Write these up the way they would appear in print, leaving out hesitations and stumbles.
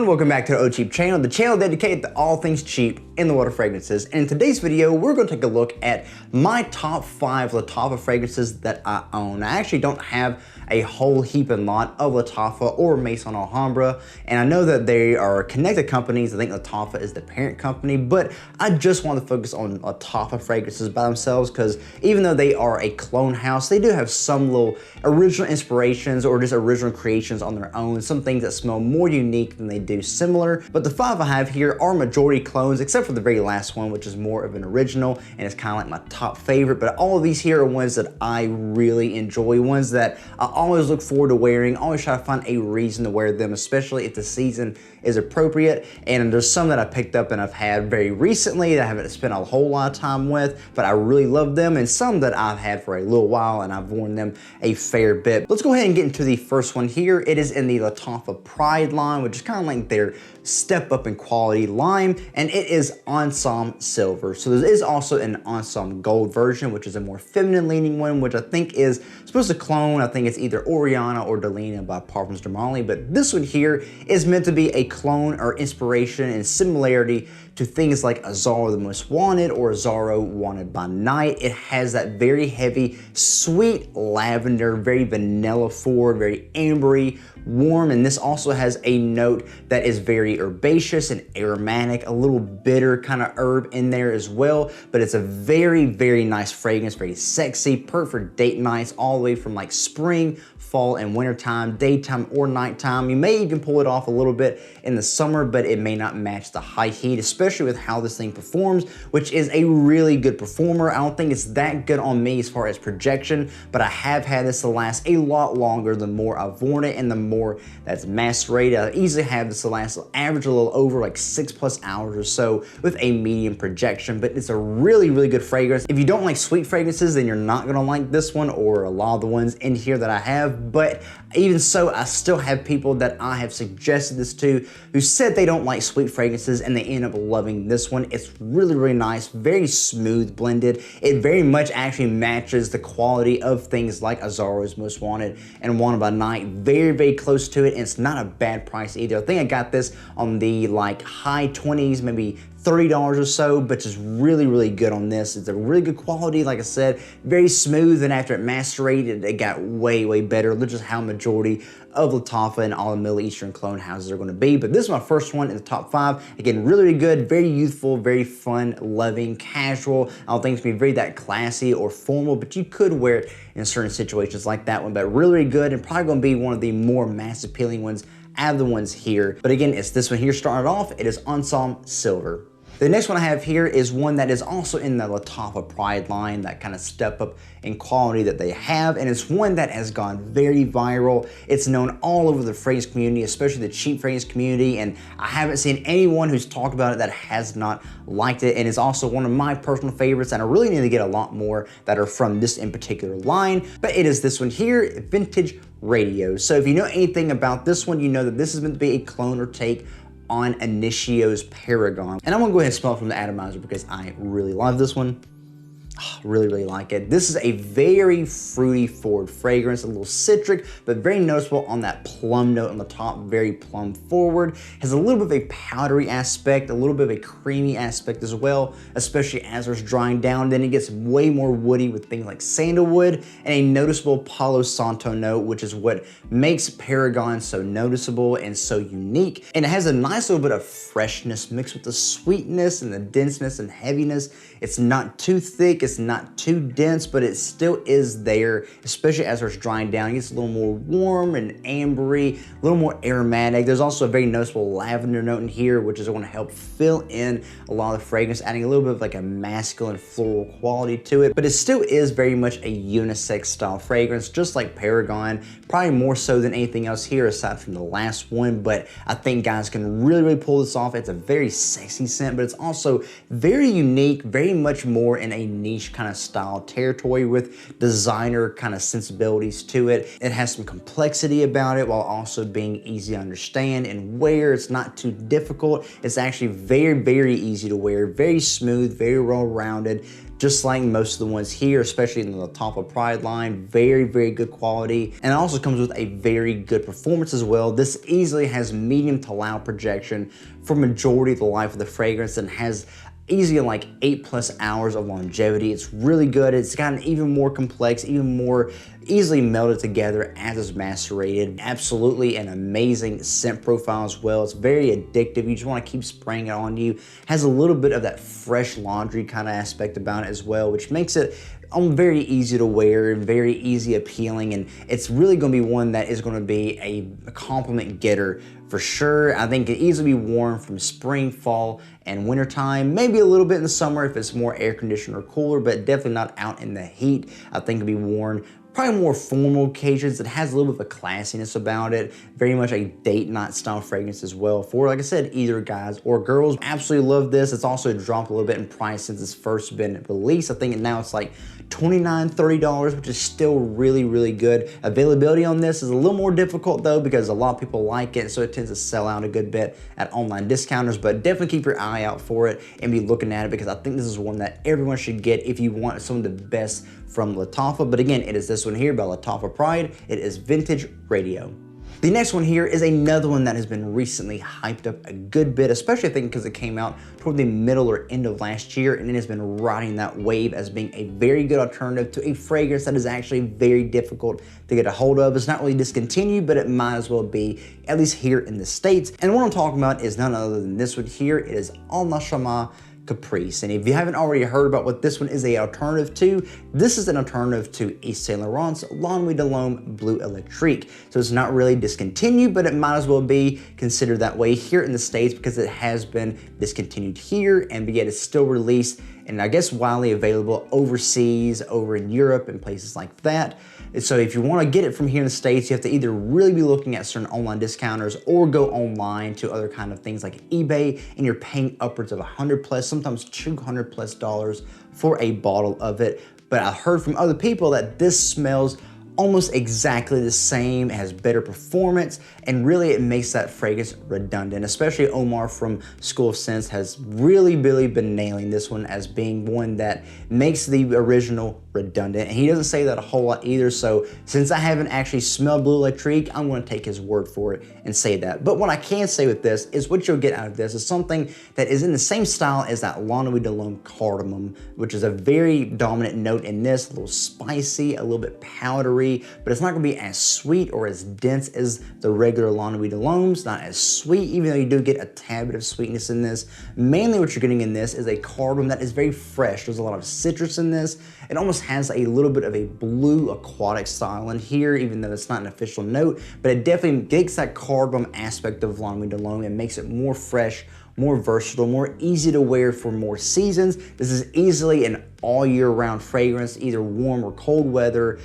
everyone, welcome back to the Cheap channel, the channel dedicated to all things cheap in the world of fragrances. And in today's video, we're going to take a look at my top 5 Lattafa fragrances that I own. I actually don't have a whole heap and lot of Lattafa or Maison Alhambra, and I know that they are connected companies. I think Lattafa is the parent company, but I just want to focus on Lattafa fragrances by themselves because even though they are a clone house, they do have some little original inspirations or just original creations on their own, some things that smell more unique than they do similar. But the 5 I have here are majority clones, except for the very last one, which is more of an original, and it's kind of like my top favorite. But all of these here are ones that I really enjoy, ones that I always look forward to wearing, always try to find a reason to wear them, especially if the season is appropriate. And there's some that I picked up and I've had very recently that I haven't spent a whole lot of time with, but I really love them, and some that I've had for a little while and I've worn them a fair bit. Let's go ahead and get into the first one here. It is in the Lattafa Pride line, which is kind of like their step up in quality line, and it is Ensemble Silver. So there is also an Ensemble Gold version, which is a more feminine leaning one, which I think is supposed to clone, I think it's either Oriana or Delina by Parfums de Marly, but this one here is meant to be a clone or inspiration and similarity to things like Azzaro the Most Wanted or Azzaro Wanted by Night. It has that very heavy, sweet lavender, very vanilla forward, very ambery, warm, and this also has a note that is very herbaceous and aromatic, a little bitter kind of herb in there as well. But it's a very, very nice fragrance, very sexy, perfect for date nights, all the way from like spring, fall, and wintertime, daytime or nighttime. You may even pull it off a little bit in the summer, but it may not match the high heat, especially with how this thing performs, which is a really good performer. I don't think it's that good on me as far as projection, but I have had this to last a lot longer the more I've worn it and the more that's macerated. I easily have this to last average a little over like 6+ hours or so with a medium projection, but it's a really, really good fragrance. If you don't like sweet fragrances, then you're not gonna like this one or a lot of the ones in here that I have. But even so, I still have people that I have suggested this to who said they don't like sweet fragrances and they end up loving this one. It's really, really nice, very smooth blended. It very much actually matches the quality of things like Azzaro's Most Wanted and Wanted by Night. Very, very close to it, and it's not a bad price either. I think I got this on the like high 20s, maybe $30 or so, but just really, really good on this. It's a really good quality, like I said, very smooth, and after it macerated, it got way, way better, which is how majority of Lattafa and all the Middle Eastern clone houses are going to be. But this is my first one in the top 5. Again, really, really good, very youthful, very fun, loving, casual. I don't think it's going to be very that classy or formal, but you could wear it in certain situations like that one. But really, really good, and probably going to be one of the more mass appealing ones out of the ones here. But again, it's this one here started off. It is Ensemble Silver. The next one I have here is one that is also in the Lattafa Pride line, that kind of step up in quality that they have, and it's one that has gone very viral. It's known all over the fragrance community, especially the cheap fragrance community, and I haven't seen anyone who's talked about it that has not liked it, and it's also one of my personal favorites, and I really need to get a lot more that are from this in particular line. But it is this one here, Vintage Radio. So if you know anything about this one, you know that this is meant to be a clone or take on Initio's Paragon. And I'm gonna go ahead and smell it from the atomizer because I really love this one. Really, really like it. This is a very fruity forward fragrance, a little citric, but very noticeable on that plum note on the top, very plum forward. Has a little bit of a powdery aspect, a little bit of a creamy aspect as well, especially as it's drying down. Then it gets way more woody with things like sandalwood and a noticeable Palo Santo note, which is what makes Paragon so noticeable and so unique. And it has a nice little bit of freshness mixed with the sweetness and the denseness and heaviness. It's not too thick, it's not too dense, but it still is there, especially as it's drying down. It gets a little more warm and ambery, a little more aromatic. There's also a very noticeable lavender note in here, which is going to help fill in a lot of the fragrance, adding a little bit of like a masculine floral quality to it. But it still is very much a unisex style fragrance, just like Paragon, probably more so than anything else here aside from the last one. But I think guys can really, really pull this off. It's a very sexy scent, but it's also very unique, very much more in a niche niche kind of style territory with designer kind of sensibilities to it. It has some complexity about it while also being easy to understand and wear. It's not too difficult. It's actually very, very easy to wear, very smooth, very well-rounded, just like most of the ones here, especially in the Lattafa Pride line. Very, very good quality. And it also comes with a very good performance as well. This easily has medium to loud projection for majority of the life of the fragrance and has easily like 8+ hours of longevity. It's really good. It's gotten even more complex, even more easily melded together as it's macerated. Absolutely an amazing scent profile as well. It's very addictive. You just want to keep spraying it on you. Has a little bit of that fresh laundry kind of aspect about it as well, which makes it very easy to wear and very easy appealing, and it's really going to be one that is going to be a compliment getter for sure. I think it can easily be worn from spring, fall, and winter time, maybe a little bit in the summer if it's more air conditioned or cooler, but definitely not out in the heat. I think it can be worn probably more formal occasions. It has a little bit of a classiness about it. Very much a date night style fragrance as well for, like I said, either guys or girls. Absolutely love this. It's also dropped a little bit in price since it's first been released. I think now it's like $29, $30, which is still really, really good. Availability on this is a little more difficult though, because a lot of people like it, so it tends to sell out a good bit at online discounters, but definitely keep your eye out for it and be looking at it, because I think this is one that everyone should get if you want some of the best from Lattafa. But again, it is this one here by Lattafa Pride. It is Vintage Radio. The next one here is another one that has been recently hyped up a good bit, especially I think because it came out toward the middle or end of last year, and it has been riding that wave as being a very good alternative to a fragrance that is actually very difficult to get a hold of. It's not really discontinued, but it might as well be, at least here in the States. And what I'm talking about is none other than this one here. It is Lattafa Caprice. And if you haven't already heard about what this one is a alternative to, this is an alternative to Yves Saint Laurent's La Nuit de l'Homme Bleu Electrique. So it's not really discontinued, but it might as well be considered that way here in the States because it has been discontinued here, and yet it's still released and I guess widely available overseas, over in Europe and places like that. And so if you want to get it from here in the States, you have to either really be looking at certain online discounters or go online to other kind of things like eBay, and you're paying upwards of $100+, sometimes $200+ for a bottle of it. But I heard from other people that this smells almost exactly the same, it has better performance, and really it makes that fragrance redundant. Especially Omar from School of Scents has really been nailing this one as being one that makes the original redundant, and he doesn't say that a whole lot either. So since I haven't actually smelled Bleu Electrique, I'm going to take his word for it and say that. But what I can say with this is what you'll get out of this is something that is in the same style as that La Nuit de l'Homme cardamom, which is a very dominant note in this, a little spicy, a little bit powdery, but it's not going to be as sweet or as dense as the regular La Nuit de l'Homme's. Not as sweet, even though you do get a tad bit of sweetness in this. Mainly what you're getting in this is a cardamom that is very fresh. There's a lot of citrus in this. It almost has a little bit of a blue aquatic style in here, even though it's not an official note, but it definitely gets that cardamom aspect of La Nuit de l'Homme and makes it more fresh, more versatile, more easy to wear for more seasons. This is easily an all year round fragrance, either warm or cold weather,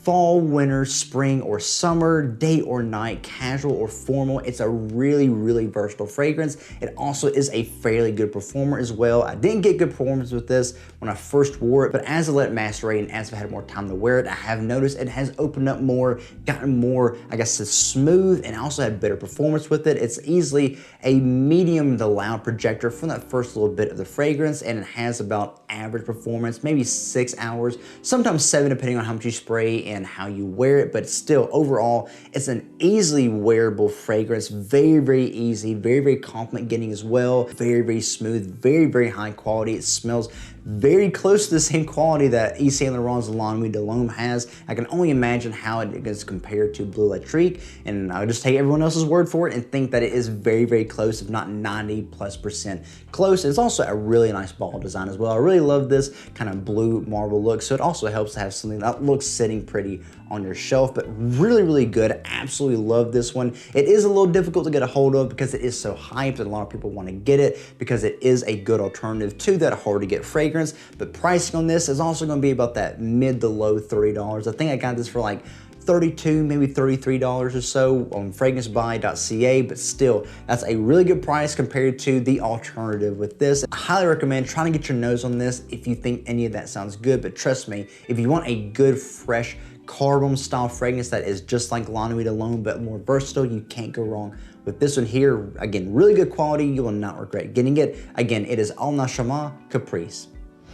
fall, winter, spring, or summer, day or night, casual or formal. It's a really versatile fragrance. It also is a fairly good performer as well. I didn't get good performance with this when I first wore it, but as I let it macerate and as I've had more time to wear it, I have noticed it has opened up more, gotten more, I guess, smooth, and also had better performance with it. It's easily a medium to loud projector from that first little bit of the fragrance, and it has about average performance, maybe 6 hours, sometimes 7 depending on how much you spray and how you wear it, but still overall it's an easily wearable fragrance. Very easy, very compliment getting as well. Very smooth, very high quality. It smells very close to the same quality that Yves Saint Laurent's La Nuit de l'Homme has. I can only imagine how it is compared to Bleu Electrique, and I'll just take everyone else's word for it and think that it is very close, if not 90+% close. It's also a really nice bottle design as well. I really love this kind of blue marble look, so it also helps to have something that looks sitting pretty on your shelf, but really good. Absolutely love this one. It is a little difficult to get a hold of because it is so hyped and a lot of people want to get it because it is a good alternative to that hard to get fragrance, but pricing on this is also going to be about that mid to low $30. I think I got this for like $32, maybe $33 or so on fragrancebuy.ca, but still, that's a really good price compared to the alternative with this. I highly recommend trying to get your nose on this if you think any of that sounds good, but trust me, if you want a good, fresh, cardamom style fragrance that is just like La Nuit alone, but more versatile, you can't go wrong with this one here. Again, really good quality, you will not regret getting it. Again, it is Al Nashama Caprice.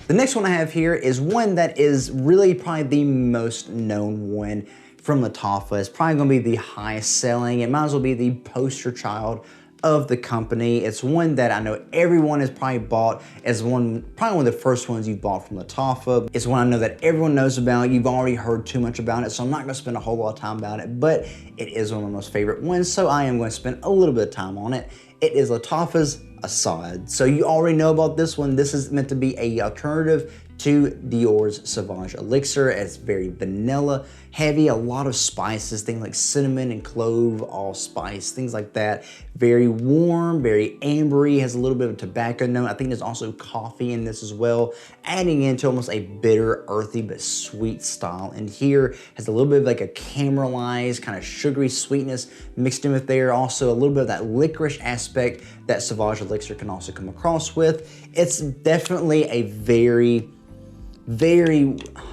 The next one I have here is one that is really probably the most known one from Lattafa. It's probably gonna be the highest selling. It might as well be the poster child of the company. It's one that I know everyone has probably bought as probably one of the first ones you've bought from Lattafa. It's one I know that everyone knows about. You've already heard too much about it, so I'm not gonna spend a whole lot of time about it, but it is one of my most favorite ones, so I am gonna spend a little bit of time on it. It is Lattafa's Assad. So you already know about this one. This is meant to be a alternative to Dior's Sauvage Elixir. It's very vanilla heavy, a lot of spices, things like cinnamon and clove, allspice, things like that. Very warm, very ambery, has a little bit of a tobacco note. I think there's also coffee in this as well, adding into almost a bitter, earthy, but sweet style. And here has a little bit of like a caramelized, kind of sugary sweetness mixed in with there. Also a little bit of that licorice aspect that Sauvage Elixir can also come across with. It's definitely a very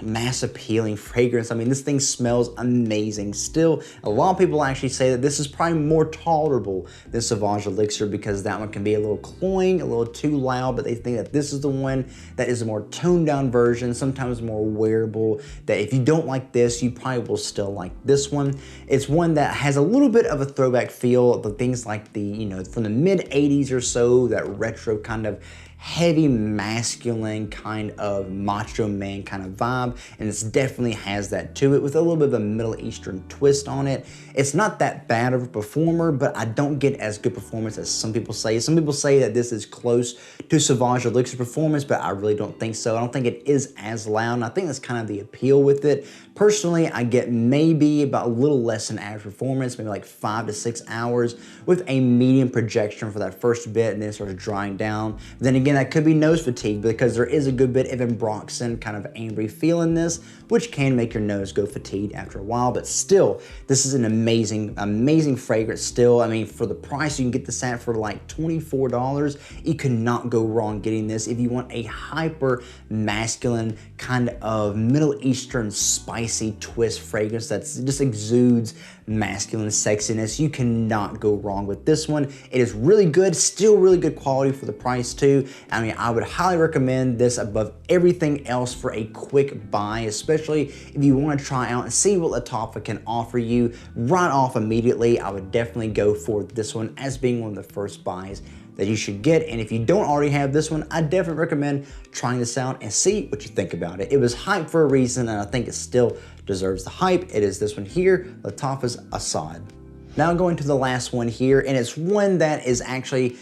mass appealing fragrance. I mean, this thing smells amazing. Still, a lot of people actually say that this is probably more tolerable than Sauvage Elixir because that one can be a little cloying, a little too loud, but they think that this is the one that is a more toned down version, sometimes more wearable, that if you don't like this, you probably will still like this one. It's one that has a little bit of a throwback feel, the things like the, you know, from the mid 80s or so, that retro kind of heavy masculine kind of macho man kind of vibe, and it definitely has that to it with a little bit of a Middle Eastern twist on it. It's not that bad of a performer, but I don't get as good performance as some people say. Some people say that this is close to Sauvage Elixir performance, but I really don't think so. I don't think it is as loud, and I think that's kind of the appeal with it. Personally, I get maybe about a little less than average performance, maybe like 5 to 6 hours with a medium projection for that first bit, and then it starts drying down. Then again, that could be nose fatigue because there is a good bit of ambroxan kind of ambery feel in this, which can make your nose go fatigued after a while, but still, this is an amazing fragrance still. I mean, for the price, you can get this at for like $24. You could not go wrong getting this if you want a hyper masculine kind of Middle Eastern spicy twist fragrance that just exudes masculine sexiness. You cannot go wrong with this one. It is really good, still really good quality for the price too. I mean, I would highly recommend this above everything else for a quick buy, especially if you want to try out and see what Lattafa can offer you right off immediately. I would definitely go for this one as being one of the first buys that you should get. And if you don't already have this one, I definitely recommend trying this out and see what you think about it. It was hyped for a reason, and I think it still deserves the hype. It is this one here, Lattafa's Assad. Now going to the last one here, and it's one that is actually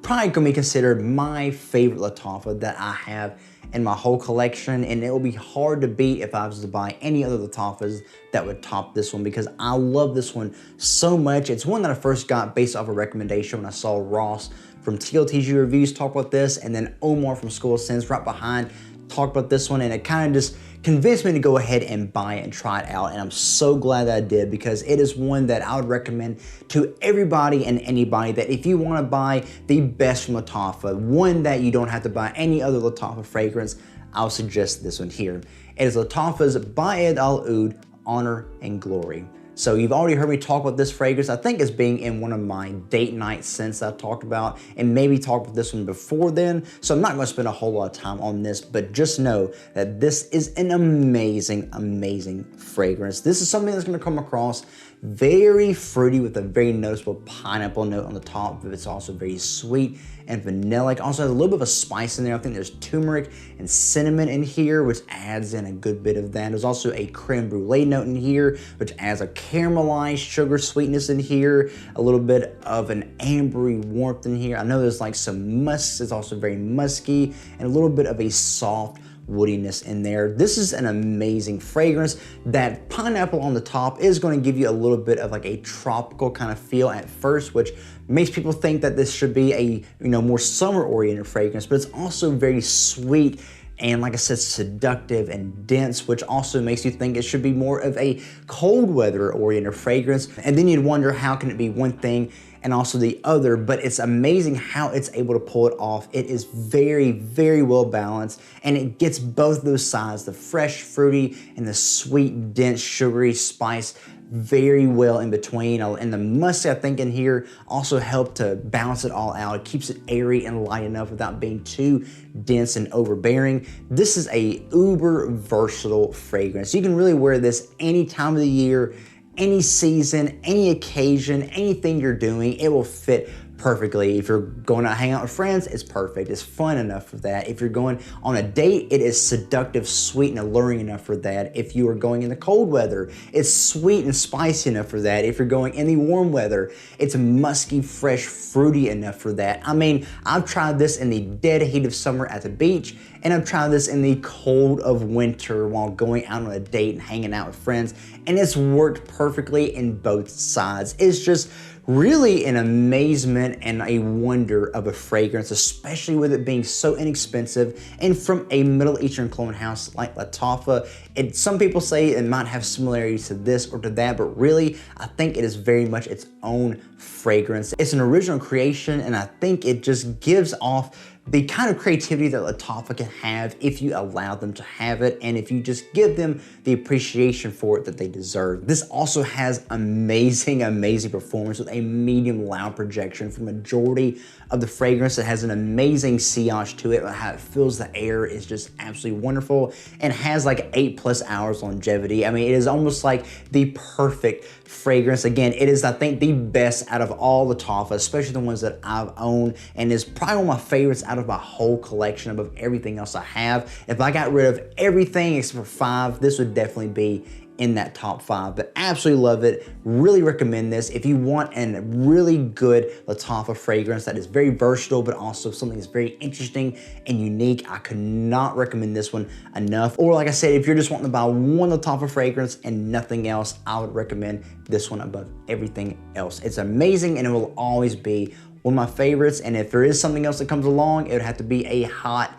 probably gonna be considered my favorite Lattafa that I have in my whole collection, and it will be hard to beat if I was to buy any other Lattafas that would top this one because I love this one so much. It's one that I first got based off a recommendation when I saw Ross from TLTG Reviews talk about this, and then Omar from School of Sense right behind talked about this one, and it kind of just convinced me to go ahead and buy it and try it out, and I'm so glad that I did because it is one that I would recommend to everybody and anybody that if you want to buy the best from Lattafa, one that you don't have to buy any other Lattafa fragrance, I'll suggest this one here. It is Lattafa's Ba'ed Al Oud Honor and Glory. So you've already heard me talk about this fragrance. I think it's being in one of my date night scents I've talked about, and maybe talked about this one before then. So I'm not gonna spend a whole lot of time on this, but just know that this is an amazing fragrance. This is something that's gonna come across very fruity with a very noticeable pineapple note on the top, but it's also very sweet and vanillic. Also has a little bit of a spice in there. I think there's turmeric and cinnamon in here, which adds in a good bit of that. There's also a creme brulee note in here, which adds a caramelized sugar sweetness in here, a little bit of an ambery warmth in here. I know there's like some musk, it's also very musky, and a little bit of a soft woodiness in there. This is an amazing fragrance. That pineapple on the top is going to give you a little bit of like a tropical kind of feel at first, which makes people think that this should be a more summer oriented fragrance, but it's also very sweet and like I said, seductive and dense, which also makes you think it should be more of a cold weather oriented fragrance. And then you'd wonder, how can it be one thing and also the other? But it's amazing how it's able to pull it off. It is very, very well balanced, and it gets both those sides, the fresh, fruity, and the sweet, dense, sugary spice, very well in between. And the musky, I think, in here also help to balance it all out. It keeps it airy and light enough without being too dense and overbearing. This is a uber versatile fragrance. You can really wear this any time of the year, any season, any occasion, anything you're doing, it will fit perfectly. If you're going out hang out with friends, it's perfect. It's fun enough for that. If you're going on a date, it is seductive, sweet, and alluring enough for that. If you are going in the cold weather, it's sweet and spicy enough for that. If you're going in the warm weather, it's musky, fresh, fruity enough for that. I mean, I've tried this in the dead heat of summer at the beach, and I've tried this in the cold of winter while going out on a date and hanging out with friends, and it's worked perfectly in both sides. It's just really an amazement and a wonder of a fragrance, especially with it being so inexpensive and from a Middle Eastern cologne house like Lattafa. Some people say it might have similarities to this or to that, but really, I think it is very much its own fragrance. It's an original creation, and I think it just gives off the kind of creativity that Lattafa can have if you allow them to have it, and if you just give them the appreciation for it that they deserve. This also has amazing, amazing performance with a medium loud projection for majority of the fragrance. It has an amazing sillage to it. How it fills the air is just absolutely wonderful, and has like 8+ hours longevity. I mean, it is almost like the perfect fragrance. Again, it is, I think, the best out of all Lattafa, especially the ones that I've owned, and is probably one of my favorites out of my whole collection above everything else I have. If I got rid of everything except for 5, this would definitely be in that top 5, but absolutely love it. Really recommend this if you want a really good Lattafa fragrance that is very versatile, but also something that's very interesting and unique. I could not recommend this one enough. Or like I said, if you're just wanting to buy one Lattafa fragrance and nothing else, I would recommend this one above everything else. It's amazing, and it will always be one of my favorites. And if there is something else that comes along, it would have to be a hot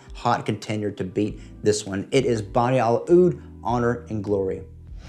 contender to beat this one. It is Body Al Oud, Honor and Glory.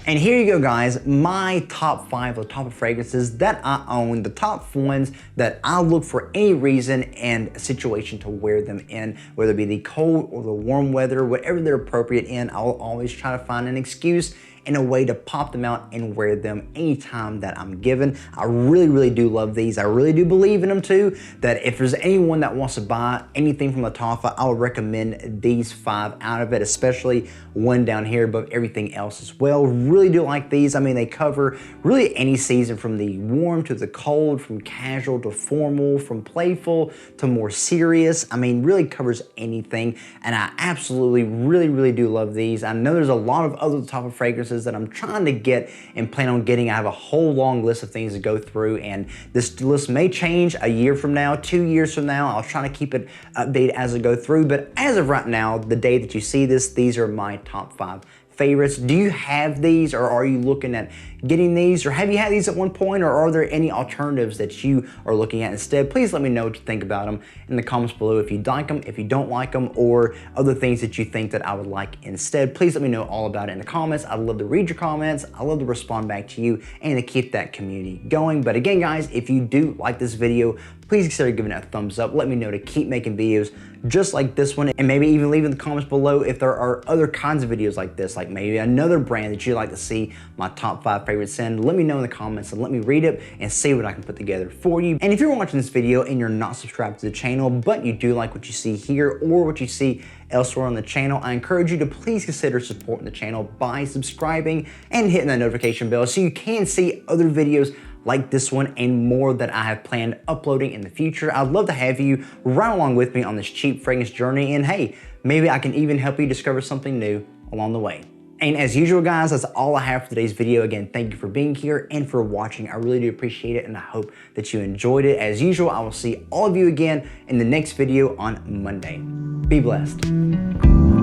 And here you go, guys, my top 5 Lattafa fragrances that I own, the top ones that I look for any reason and situation to wear them in, whether it be the cold or the warm weather, whatever they're appropriate in. I'll always try to find an excuse and a way to pop them out and wear them anytime that I'm given. I really, really do love these. I really do believe in them too, that if there's anyone that wants to buy anything from Lattafa, I would recommend these 5 out of it, especially one down here above everything else as well. Really do like these. I mean, they cover really any season, from the warm to the cold, from casual to formal, from playful to more serious. I mean, really covers anything, and I absolutely, really, really do love these. I know there's a lot of other Lattafa fragrances that I'm trying to get and plan on getting. I have a whole long list of things to go through, and this list may change a year from now, 2 years from now. I'll try to keep it updated as I go through, but as of right now, the day that you see this, these are my top 5 favorites. Do you have these, or are you looking at getting these, or have you had these at one point, or are there any alternatives that you are looking at instead? Please let me know what you think about them in the comments below. If you like them, if you don't like them, or other things that you think that I would like instead, please let me know all about it in the comments. I'd love to read your comments. I love to respond back to you and to keep that community going. But again, guys, if you do like this video, please consider giving it a thumbs up. Let me know to keep making videos just like this one, and maybe even leave in the comments below if there are other kinds of videos like this, like maybe another brand that you'd like to see my top 5 favorites in. Let me know in the comments and let me read it and see what I can put together for you. And if you're watching this video and you're not subscribed to the channel, but you do like what you see here or what you see elsewhere on the channel, I encourage you to please consider supporting the channel by subscribing and hitting that notification bell so you can see other videos like this one and more that I have planned uploading in the future. I'd love to have you right along with me on this cheap fragrance journey, and hey, maybe I can even help you discover something new along the way. And as usual, guys, that's all I have for today's video. Again, thank you for being here and for watching. I really do appreciate it, and I hope that you enjoyed it. As usual, I will see all of you again in the next video on Monday. Be blessed.